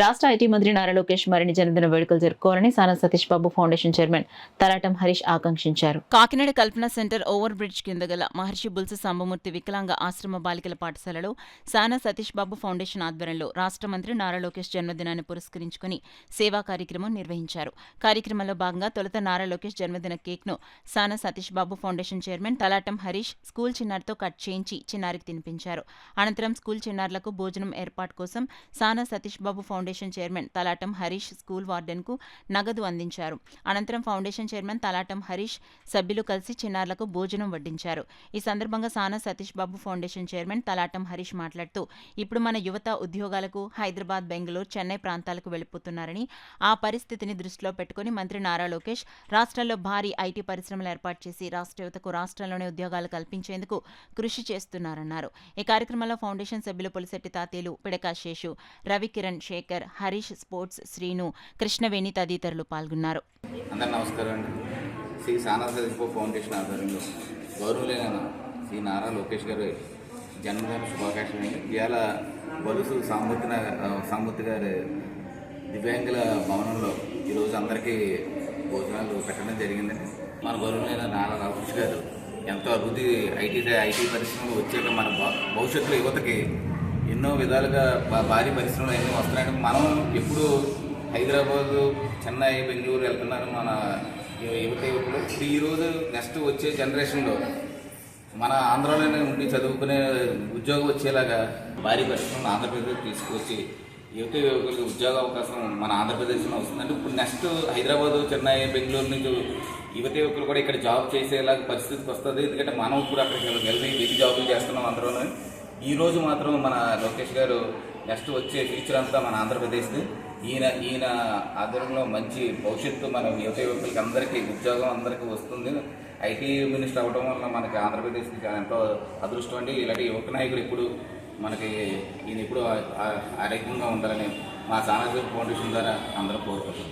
రాష్ట్ర ఐటీ మంత్రి నారా లోకేష్ మరిన్ని జన్మదిన వేడుకలు జరుపుకోవాలని సానా సతీష్ బాబు ఫౌండేషన్ చైర్మన్ తలాటం హరీష్ ఆకాంక్షించారు. కాకినాడ కల్పన సెంటర్ ఓవర్ బ్రిడ్జ్ కింద గల మహర్షి బుల్స సాంబమూర్తి వికలాంగ ఆశ్రమ బాలికల పాఠశాలలో సానా సతీష్ బాబు ఫౌండేషన్ ఆధ్వర్యంలో రాష్ట్ర మంత్రి నారా లోకేష్ జన్మదినాన్ని పురస్కరించుకుని సేవా కార్యక్రమం నిర్వహించారు. కార్యక్రమంలో భాగంగా తొలుత నారా లోకేష్ జన్మదిన కేక్ను Sana Satish Babu foundation chairman Talatam Harish school చిన్నారితో కట్ చేయించి చిన్నారికి తినిపించారు. అనంతరం స్కూల్ చిన్నారులకు భోజనం ఏర్పాటు కోసం Sana Satish Babu foundation chairman Talatam Harish school వార్డెన్కు నగదు అందించారు. అనంతరం ఫౌండేషన్ చైర్మన్ తలాటం హరీష్ సభ్యులు కలిసి చిన్నారులకు భోజనం వడ్డించారు. ఈ సందర్భంగా సానా సతీష్ బాబు ఫౌండేషన్ చైర్మన్ తలాటం హరీష్ మాట్లాడుతూ ఇప్పుడు మన యువత ఉద్యోగాలకు హైదరాబాద్, బెంగళూరు, చెన్నై ప్రాంతాలకు వెళ్లిపోతున్నారని, ఆ పరిస్థితిని దృష్టిలో పెట్టుకుని మంత్రి నారా లోకేష్ రాష్ట్రంలో భారీ ఐటీ పరిశ్రమలు ఏర్పాటు చేసి రాష్ట్ర యువతకు రాష్ట్రంలోనే ఉద్యోగాలు కల్పించేందుకు కృషి చేస్తున్నారన్నారు. ఈ కార్యక్రమంలో ఫౌండేషన్ సభ్యులు పొలిశెట్టి తాతేలు, పిడకా శేషు, రవికిరణ్, శేఖర్, హరీష్, స్పోర్ట్స్ శ్రీను, కృష్ణవేణి తదితరులు పాల్గొన్నారు. అందరూ నమస్కారం అండి. శ్రీ సానా సతీష్ బాబు ఫౌండేషన్ ఆధ్వర్యంలో గౌరవులైన శ్రీ నారా లోకేష్ గారి జన్మదిన శుభాకాంక్షలు. ఇవాళ బలుసు సాంబూర్తి గారి దివ్యాంగుల భవనంలో ఈరోజు అందరికీ భోజనాలు పెట్టడం జరిగిందండి. మన గౌరవులైన నారా లోకేష్ గారు ఎంతో అభివృద్ధి ఐటీ పరిశ్రమలు వచ్చాక మన భవిష్యత్తులో యువతకి ఎన్నో విధాలుగా భారీ పరిశ్రమలు ఎన్నో వస్తున్నాయి. మనం ఎప్పుడు హైదరాబాదు, చెన్నై, బెంగళూరు వెళ్తున్నారు మన యువకులు. ఈరోజు నెక్స్ట్ వచ్చే జనరేషన్లో మన ఆంధ్రాలోనే ఉండి చదువుకునే ఉద్యోగం వచ్చేలాగా భారీ పరిశ్రమలు ఆంధ్రప్రదేశ్ తీసుకొచ్చి యువకులకు ఉద్యోగ అవకాశం మన ఆంధ్రప్రదేశ్లో వస్తుందంటే ఇప్పుడు నెక్స్ట్ హైదరాబాదు, చెన్నై, బెంగళూరు నుంచి యువకులు కూడా ఇక్కడ జాబ్ చేసేలాగా పరిస్థితికి వస్తుంది. ఎందుకంటే మనం ఇప్పుడు అక్కడికి వెళ్ళి జాబులు చేస్తున్నాం అందరూ. ఈరోజు మాత్రం మన లోకేష్ గారు నెక్స్ట్ వచ్చే ఫ్యూచర్ అంతా మన ఆంధ్రప్రదేశ్ది. ఈయన ఆధ్వర్యంలో మంచి భవిష్యత్తు మన యువకులకి అందరికీ ఉద్యోగం అందరికీ వస్తుంది. ఐటీ మినిస్టర్ అవ్వడం వల్ల మనకి ఆంధ్రప్రదేశ్కి ఎంతో అదృష్టం అండి. ఇలాంటి యువక నాయకులు ఇప్పుడు మనకి ఈయన ఇప్పుడు ఆరోగ్యంగా ఉండాలని మా సానా సతీష్ ఫౌండేషన్ ద్వారా అందరూ కోరుకుంటున్నాం.